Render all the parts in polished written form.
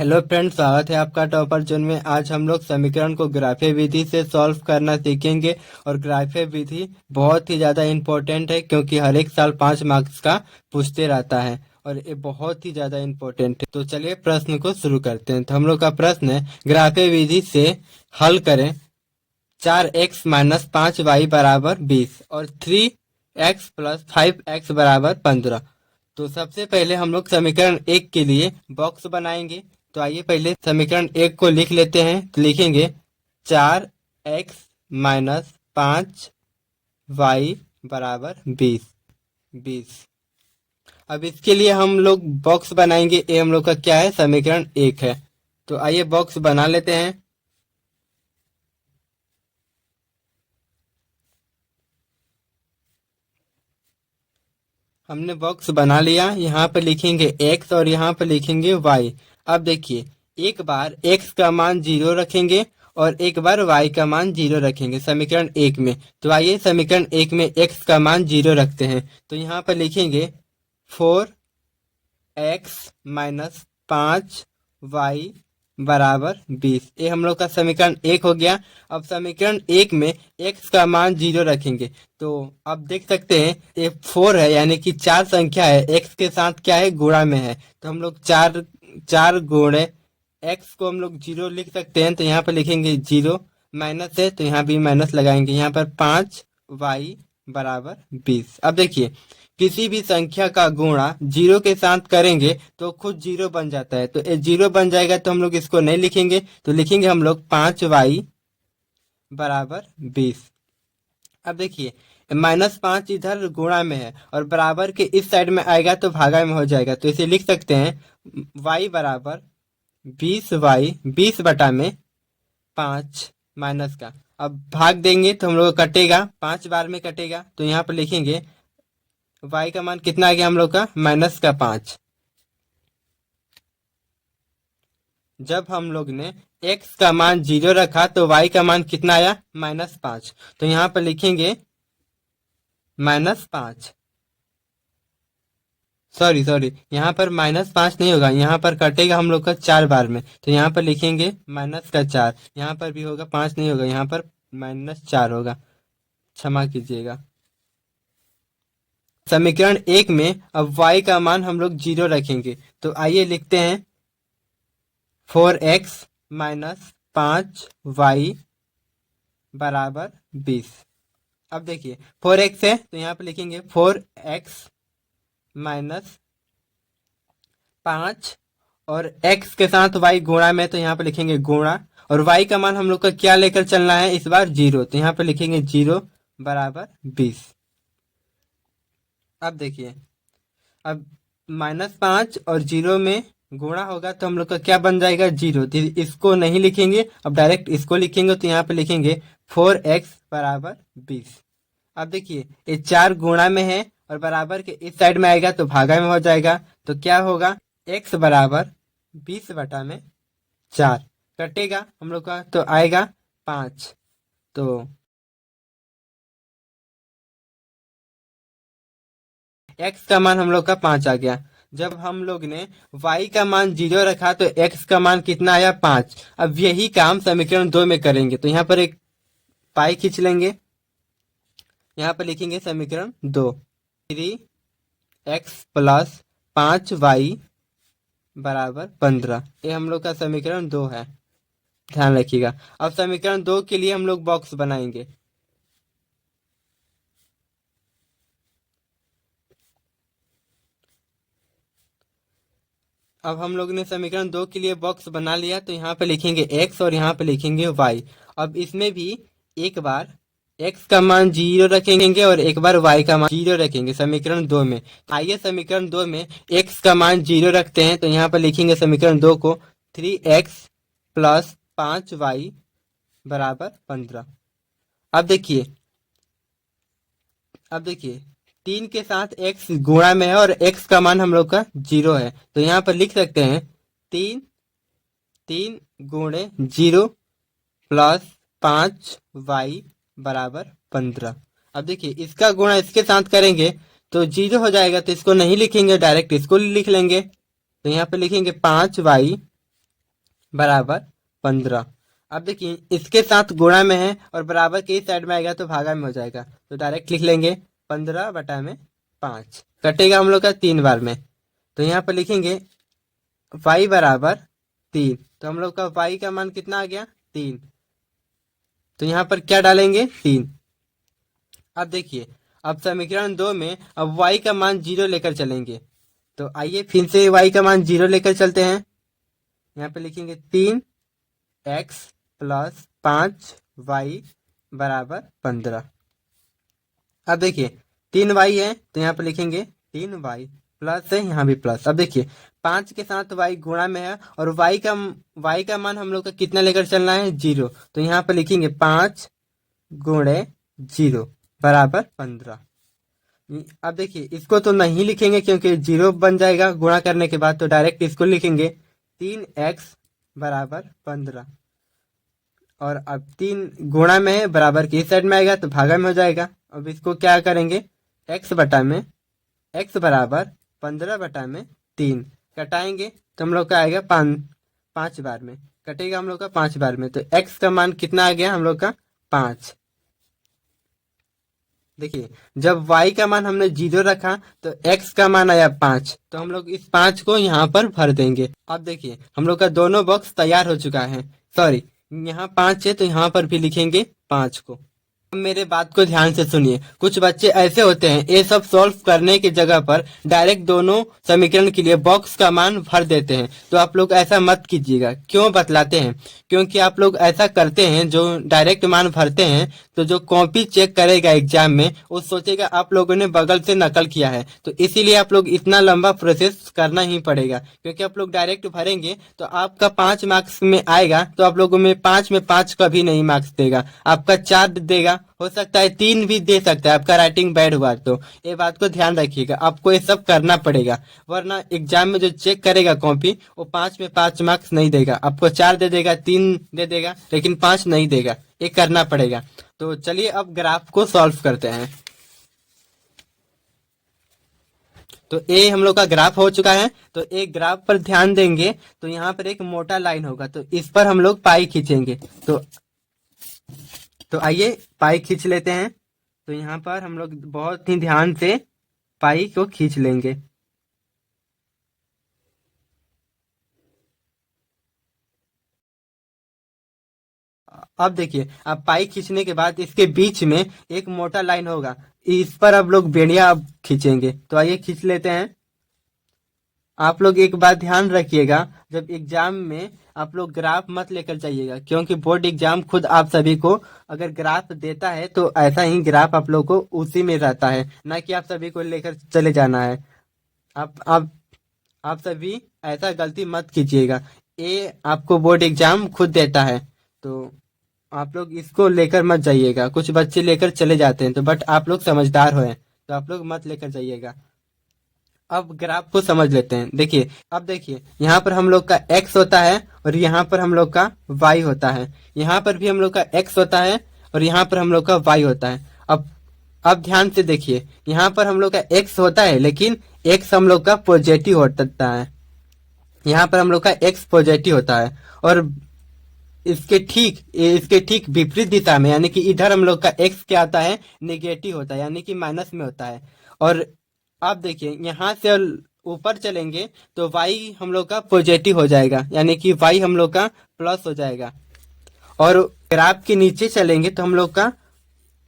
Hello friends, स्वागत है आपका टॉपर जोन में। आज हम लोग समीकरण को ग्राफीय विधि से सॉल्व करना सीखेंगे। और ग्राफीय विधि बहुत ही ज़्यादा इम्पोर्टेंट है क्योंकि हर एक साल 5 मार्क्स का पूछते रहता है और ये बहुत ही ज़्यादा इम्पोर्टेंट है। तो चलिए प्रश्न को शुरू करते हैं। तो हम लोग का प्रश्न है, ग्राफीय विधि से हल करें 4x-5y बराबर 20 और 3x प्लस 5x बराबर 15। तो सबसे पहले हम लोग समीकरण 1 के लिए बॉक्स बनाएंगे। तो आइए पहले समीकरण 1 को लिख लेते हैं। तो लिखेंगे 4x-5y बराबर 20। अब इसके लिए हम लोग बॉक्स बनाएंगे। ये हम लोग का क्या है, समीकरण 1 है। तो आइए बॉक्स बना लेते हैं। हमने बॉक्स बना लिया। यहाँ पे लिखेंगे x और यहाँ पे लिखेंगे y। अब देखिए, एक बार x का मान 0 रखेंगे और एक बार y का मान 0 रखेंगे समीकरण 1 में। तो आइए समीकरण 1 में x का मान 0 रखते हैं। तो यहाँ पर लिखेंगे 4x-5y बराबर 20। ये हम लोग का समीकरण 1 हो गया। अब समीकरण 1 में x का मान 0 रखेंगे। तो अब देख सकते हैं ये 4 है, यानी कि 4 संख्या है, x के साथ क्या है, गुणा में है। तो हम लोग 4 गुणे x को हम लोग 0 लिख सकते हैं। तो यहाँ पर लिखेंगे 0, माइनस है तो यहाँ भी माइनस लगाएंगे। यहाँ पर 5y बराबर 20। अब देखिए, किसी भी संख्या का गुणा 0 के साथ करेंगे तो खुद 0 बन जाता है। तो ये 0 बन जाएगा तो हम लोग इसको नहीं लिखेंगे। तो लिखेंगे हम लोग 5y बराबर 20। अब देखिए, -5 इधर गुणा में है और बराबर के इस साइड में आएगा तो भागा में हो जाएगा। तो इसे लिख सकते हैं y बराबर 20y, 20 बटा में 5 माइनस का। अब भाग देंगे तो हम लोग को कटेगा, 5 बार में कटेगा। तो यहाँ पर लिखेंगे y का मान कितना आ गया हम लोग का, -5। जब हम लोग ने x का मान 0 रखा तो y का मान कितना आया, -5। तो यहाँ पर लिखेंगे -5। सॉरी, यहाँ पर -5 नहीं होगा, यहाँ पर कटेगा हम लोग का 4 बार में। तो यहाँ पर लिखेंगे -4। यहाँ पर भी होगा, 5 नहीं होगा, यहाँ पर -4 होगा, क्षमा कीजिएगा। समीकरण 1 में अब y का मान हम लोग 0 रखेंगे। तो आइए लिखते हैं 4x-5y बराबर 20। अब देखिए 4x है तो यहाँ पे लिखेंगे 4x-5 और x के साथ y गुणा में, तो यहाँ पे लिखेंगे गुणा। और y का मान हम लोग का क्या लेकर चलना है इस बार, 0। तो यहाँ पे लिखेंगे 0 बराबर 20। अब देखिए, अब -5 और 0 में गुणा होगा तो हम लोग का क्या बन जाएगा, 0। तो इसको नहीं लिखेंगे, अब डायरेक्ट इसको लिखेंगे। तो यहाँ पे लिखेंगे 4x बराबर 20। अब देखिए, ये 4 गुणा में है और बराबर के इस साइड में आएगा तो भागा में हो जाएगा। तो क्या होगा, x बराबर 20 बटा में 4 कटेगा हम लोग का तो आएगा 5। तो x का मान हम लोग का 5 आ गया। जब हम लोग ने y का मान 0 रखा तो x का मान कितना आया, 5। अब यही काम समीकरण 2 में करेंगे। तो यहाँ पर एक पाई खींच लेंगे, यहाँ पर लिखेंगे समीकरण 2, 3x प्लस 5y बराबर 15। ये हम लोग का समीकरण 2 है, ध्यान रखिएगा। अब समीकरण 2 के लिए हम लोग बॉक्स बनाएंगे। अब हम लोग ने समीकरण 2 के लिए बॉक्स बना लिया। तो यहाँ पे लिखेंगे x और यहाँ पे लिखेंगे y। अब इसमें भी एक बार x का मान 0 रखेंगे और एक बार y का मान 0 रखेंगे समीकरण 2 में। तो आइए समीकरण 2 में x का मान 0 रखते हैं। तो यहाँ पर लिखेंगे समीकरण 2 को 3x प्लस 5y बराबर 15। अब देखिए 3 के साथ x गुणा में है और x का मान हम लोग का 0 है। तो यहाँ पर लिख सकते हैं 3 गुणे 0 प्लस 5y बराबर 15। अब देखिए, इसका गुणा इसके साथ करेंगे तो 0 हो जाएगा। तो इसको नहीं लिखेंगे, डायरेक्ट इसको लिख लेंगे। तो यहाँ पे लिखेंगे 5y बराबर 15। अब देखिए इसके साथ गुणा में है और बराबर के इस साइड में आएगा तो भागा में हो जाएगा, तो डायरेक्ट लिख लेंगे 15/5 कटेगा हम लोग का 3 बार में। तो यहाँ पर लिखेंगे y बराबर 3, तो हम लोग का y का मान कितना आ गया 3। तो यहाँ पर क्या डालेंगे 3। अब देखिए अब समीकरण 2 में अब y का मान 0 लेकर चलेंगे, तो आइए फिर से y का मान 0 लेकर चलते हैं। यहाँ पे लिखेंगे 3x + 5y बराबर 15। अब देखिए 3y है तो यहाँ पे लिखेंगे 3y प्लस है, यहाँ भी प्लस। अब देखिए 5 के साथ y गुणा में है और y का मान हम लोग का कितना लेकर चलना है 0, तो यहाँ पे लिखेंगे 5 गुणे 0 बराबर 15। अब देखिए इसको तो नहीं लिखेंगे क्योंकि 0 बन जाएगा गुणा करने के बाद, तो डायरेक्ट इसको लिखेंगे 3x बराबर 15। और अब 3 गुणा में है बराबर की इस साइड में आएगा तो भागा में हो जाएगा। अब इसको क्या करेंगे x बराबर 15/3 कटाएंगे तो हम लोग का आएगा 5 बार में, कटेगा हम लोग का 5 बार में, तो x का मान कितना आ गया हम लोग का 5। देखिए जब y का मान हमने 0 रखा तो x का मान आया 5, तो हम लोग इस 5 को यहाँ पर भर देंगे। अब देखिए हम लोग का दोनों बॉक्स तैयार हो चुका है। सॉरी, यहाँ 5 है तो यहाँ पर भी लिखेंगे 5 को। अब मेरे बात को ध्यान से सुनिए, कुछ बच्चे ऐसे होते हैं ये सब सॉल्व करने की जगह पर डायरेक्ट दोनों समीकरण के लिए बॉक्स का मान भर देते हैं, तो आप लोग ऐसा मत कीजिएगा। क्यों बतलाते हैं, क्योंकि आप लोग ऐसा करते हैं जो डायरेक्ट मान भरते हैं तो जो कॉपी चेक करेगा एग्जाम में वो सोचेगा आप लोगों ने बगल से नकल किया है, तो इसीलिए आप लोग इतना लंबा प्रोसेस करना ही पड़ेगा। क्योंकि आप लोग डायरेक्ट भरेंगे तो आपका 5 मार्क्स में आएगा तो आप लोगों में 5 में 5 कभी नहीं मार्क्स देगा, आपका 4 देगा, हो सकता है 3 भी दे सकता है, आपका राइटिंग बैड हुआ तो। ये बात को ध्यान रखिएगा, आपको ये सब करना पड़ेगा, वरना एग्जाम में जो चेक करेगा कॉपी वो 5 में 5 मार्क्स नहीं देगा, आपको 4 दे देगा, 3 दे देगा, लेकिन 5 नहीं देगा। ये करना पड़ेगा। तो चलिए अब ग्राफ को सॉल्व करते हैं। तो ये हम लोग का ग्राफ हो चुका है, तो एक ग्राफ पर ध्यान देंगे तो यहाँ पर एक मोटा लाइन होगा, तो इस पर हम लोग पाई खींचेंगे। तो आइए पाई खींच लेते हैं। तो यहाँ पर हम लोग बहुत ही ध्यान से पाई को खींच लेंगे। अब देखिए अब पाई खींचने के बाद इसके बीच में एक मोटा लाइन होगा, इस पर अब लोग बेड़िया अब खींचेंगे। तो आइए खींच लेते हैं। आप लोग एक बात ध्यान रखिएगा, जब एग्जाम में आप लोग ग्राफ मत लेकर जाइएगा, क्योंकि बोर्ड एग्जाम खुद आप सभी को अगर ग्राफ देता है तो ऐसा ही ग्राफ आप लोग को उसी में रहता है, ना कि आप सभी को लेकर चले जाना है। आप सभी ऐसा गलती मत कीजिएगा, ये आपको बोर्ड एग्जाम खुद देता है, तो आप लोग इसको लेकर मत जाइएगा। कुछ बच्चे लेकर चले जाते हैं तो बट आप लोग समझदार हो तो आप लोग मत लेकर जाइएगा। अब ग्राफ को समझ लेते हैं। देखिए अब देखिए यहाँ पर हम लोग का x होता है और यहाँ पर हम लोग का y होता है, यहाँ पर भी हम लोग का x होता है और यहाँ पर हम लोग का y होता है। अब ध्यान से देखिए, यहाँ पर हम लोग का x होता है लेकिन x हम लोग का पॉजिटिव होता है, यहाँ पर हम लोग का x पॉजिटिव होता है, और इसके ठीक विपरीत दिशा में यानी कि इधर हम लोग का x क्या आता है नेगेटिव होता है, यानी कि माइनस में होता है। और आप देखिए यहाँ से ऊपर चलेंगे तो y हम लोग का पॉजिटिव हो जाएगा, यानी कि y हम लोग का प्लस हो जाएगा। और ग्राफ के नीचे चलेंगे तो हम लोग का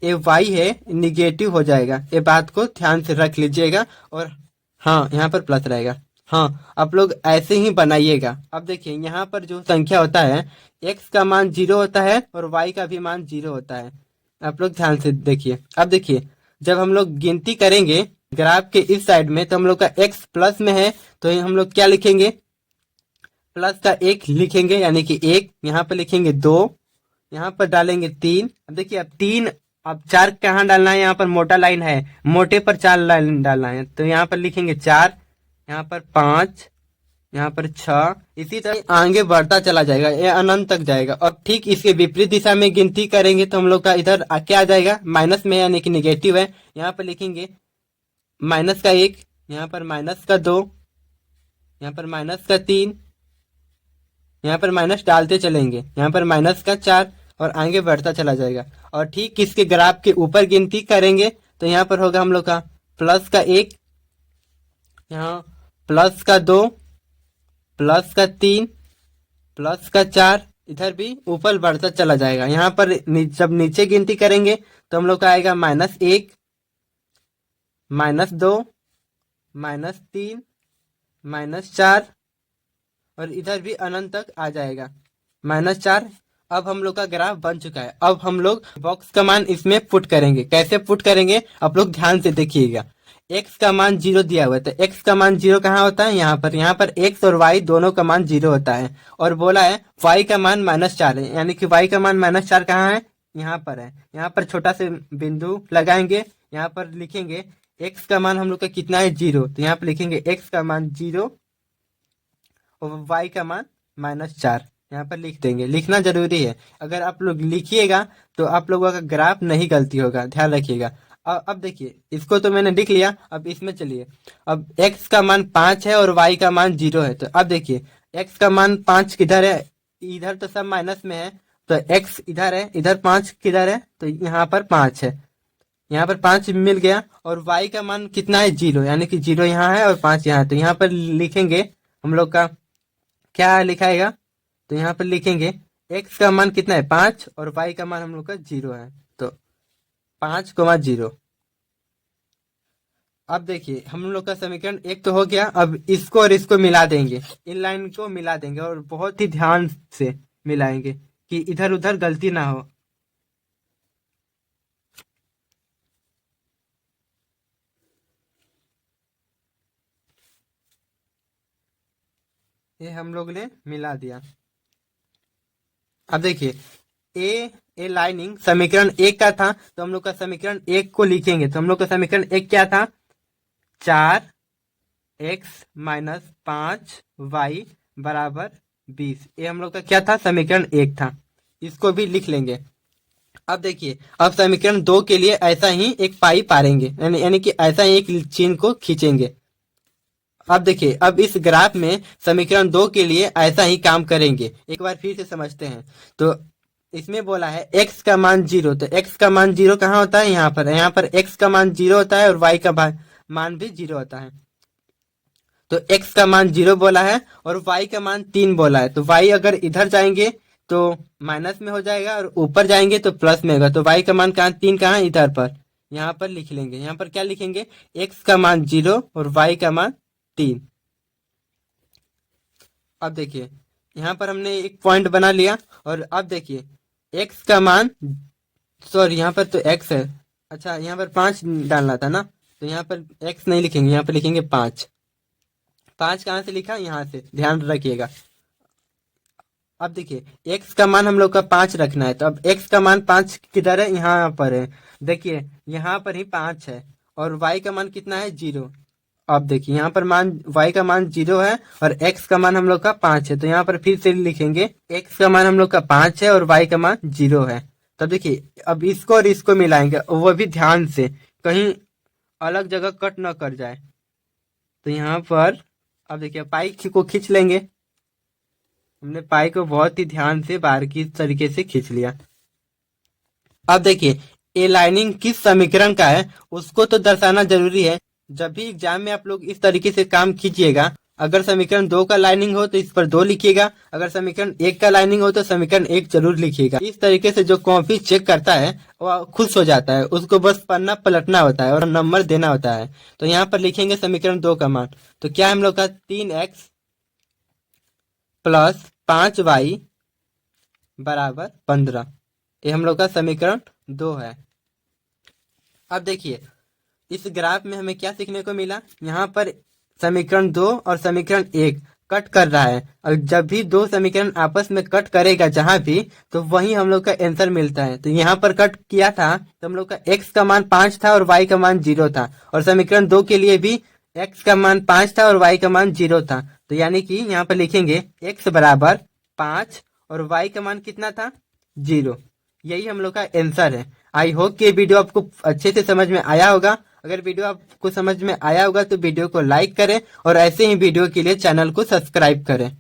ये y है निगेटिव हो जाएगा। ये बात को ध्यान से रख लीजिएगा। और हाँ यहाँ पर प्लस रहेगा। हाँ आप लोग ऐसे ही बनाइएगा। अब देखिए यहाँ पर जो संख्या होता है x का मान 0 होता है और y का भी मान 0 होता है। आप लोग ध्यान से देखिए। अब देखिए जब हम लोग गिनती करेंगे ग्राफ के इस साइड में तो हम लोग का x प्लस में है तो हम लोग क्या लिखेंगे, प्लस का 1 लिखेंगे, यानी कि 1, यहाँ पर लिखेंगे 2, यहाँ पर डालेंगे 3। अब देखिए अब 3, अब 4 कहाँ डालना है, यहाँ पर मोटा लाइन है, मोटे पर 4 लाइन डालना है, तो यहाँ पर लिखेंगे 4, यहाँ पर 5, यहाँ पर 6, इसी तरह आगे बढ़ता चला जाएगा, ये अनंत तक जाएगा। और ठीक इसके विपरीत दिशा में गिनती करेंगे तो हम लोग का इधर क्या आ जाएगा, माइनस में, यानी कि निगेटिव है। यहाँ पर लिखेंगे माइनस का 1, यहाँ पर माइनस का 2, यहाँ पर माइनस का 3, यहाँ पर माइनस डालते चलेंगे, यहाँ पर माइनस का 4 और आगे बढ़ता चला जाएगा। और ठीक इसके ग्राफ के ऊपर गिनती करेंगे तो यहाँ पर होगा हम लोग का प्लस का 1, यहाँ प्लस का 2, प्लस का 3, प्लस का 4, इधर भी ऊपर बढ़ता चला जाएगा। यहाँ पर जब नीचे गिनती करेंगे तो हम लोग का आएगा -1, -2, -3, -4 और इधर भी अनंत तक आ जाएगा -4। अब हम लोग का ग्राफ बन चुका है। अब हम लोग बॉक्स का मान इसमें पुट करेंगे। कैसे पुट करेंगे आप लोग ध्यान से देखिएगा। x का मान 0 दिया हुआ है तो x का मान 0 कहाँ होता है, यहाँ पर x और y दोनों का मान 0 होता है। और बोला है y का मान -4 है, यानी कि y का मान -4 कहाँ है, यहाँ पर है। यहाँ पर छोटा से बिंदु लगाएंगे, यहाँ पर लिखेंगे x का मान हम लोग का कितना है 0, तो यहाँ पर लिखेंगे x का मान 0 और y का मान -4 यहाँ पर लिख देंगे। लिखना जरूरी है, अगर आप लोग लिखिएगा तो आप लोगों का ग्राफ नहीं गलती होगा, ध्यान रखिएगा। अब देखिए इसको तो मैंने लिख लिया। अब इसमें चलिए, अब x का मान 5 है और y का मान 0 है। तो अब देखिए x का मान 5 किधर है, इधर तो सब माइनस में है तो x इधर है, इधर 5 किधर है, तो यहाँ पर 5 है, यहाँ पर 5 मिल गया। और y का मान कितना है 0, यानी कि 0 यहाँ है और 5 यहाँ है। तो यहाँ पर लिखेंगे हम लोग का क्या लिखाएगा, तो यहाँ पर लिखेंगे x का मान कितना है 5 और y का मान हम लोग का 0 है, तो 5,0। अब देखिए हम लोग का समीकरण एक तो हो गया। अब इसको और इसको मिला देंगे, इन लाइन को मिला देंगे और बहुत ही ध्यान से मिलाएंगे कि इधर उधर गलती ना हो। ये हम लोग ने मिला दिया। अब देखिए ए लाइनिंग समीकरण एक का था तो हम लोग का समीकरण एक को लिखेंगे। तो हम लोग का समीकरण एक क्या था, 4x - 5y बराबर 20। ये हम लोग का क्या था, समीकरण एक था। इसको भी लिख लेंगे। अब देखिए अब समीकरण दो के लिए ऐसा ही एक पाई पारेंगे, यानी कि ऐसा ही एक चिन्ह को खींचेंगे। अब देखिए अब इस ग्राफ में समीकरण दो के लिए ऐसा ही काम करेंगे। एक बार फिर से समझते हैं। तो इसमें बोला है x का मान 0, तो x का मान 0 कहाँ होता है, यहाँ पर x का मान 0 होता है और y का मान भी 0 होता है। तो x का मान 0 बोला है और y का मान 3 बोला है। तो y अगर इधर जाएंगे तो माइनस में हो जाएगा और ऊपर जाएंगे तो प्लस में होगा। तो y का मान कहाँ, 3 कहाँ, इधर पर, यहाँ पर लिख लेंगे। यहाँ पर क्या लिखेंगे, x का मान 0 और y का मान 3। अब देखिए यहाँ पर हमने एक पॉइंट बना लिया। और अब देखिए x का मान, सॉरी यहाँ पर तो x है, अच्छा यहाँ पर 5 डालना था ना, तो यहाँ पर x नहीं लिखेंगे, यहाँ पर लिखेंगे 5। 5 कहाँ से लिखा, यहाँ से, ध्यान रखिएगा। अब देखिए x का मान हम लोग का 5 रखना है। तो अब x का मान 5 किधर है, यहाँ पर है। देखिए यहाँ पर ही 5 है और y का मान कितना है, 0। अब देखिए यहाँ पर मान y का मान 0 है और x का मान हम लोग का 5 है। तो यहाँ पर फिर से लिखेंगे x का मान हम लोग का 5 है और y का मान 0 है। तब देखिए अब इसको और इसको मिलाएंगे, वो भी ध्यान से, कहीं अलग जगह कट ना कर जाए। तो यहाँ पर अब देखिए पाई को खींच लेंगे। हमने पाई को बहुत ही ध्यान से बारीकी तरीके से खींच लिया। अब देखिए ए लाइनिंग किस समीकरण का है उसको तो दर्शाना जरूरी है। जब भी एग्जाम में आप लोग इस तरीके से काम कीजिएगा, अगर समीकरण 2 का लाइनिंग हो तो इस पर 2 लिखिएगा, अगर समीकरण 1 का लाइनिंग हो तो समीकरण 1 जरूर लिखिएगा। इस तरीके से जो कॉपी चेक करता है वो खुश हो जाता है, उसको बस पन्ना पलटना होता है और नंबर देना होता है। तो यहाँ पर लिखेंगे समीकरण 2 का मान, तो क्या है हम लोग का 3x + 5y बराबर 15। ये हम लोग का समीकरण 2 है। अब देखिए इस ग्राफ में हमें क्या सीखने को मिला, यहाँ पर समीकरण 2 और समीकरण 1 कट कर रहा है। और जब भी दो समीकरण आपस में कट करेगा जहां भी, तो वही हम लोग का आंसर मिलता है। तो यहाँ पर कट किया था तो हम लोग का x का मान 5 था और y का मान 0 था। और समीकरण 2 के लिए भी x का मान 5 था और y का मान 0 था। तो यानी कि यहाँ पर लिखेंगे x बराबर 5 और y का मान कितना था, 0। यही हम लोग का आंसर है। आई होप कि वीडियो आपको अच्छे से समझ में आया होगा। अगर वीडियो आपको समझ में आया होगा तो वीडियो को लाइक करें और ऐसे ही वीडियो के लिए चैनल को सब्सक्राइब करें।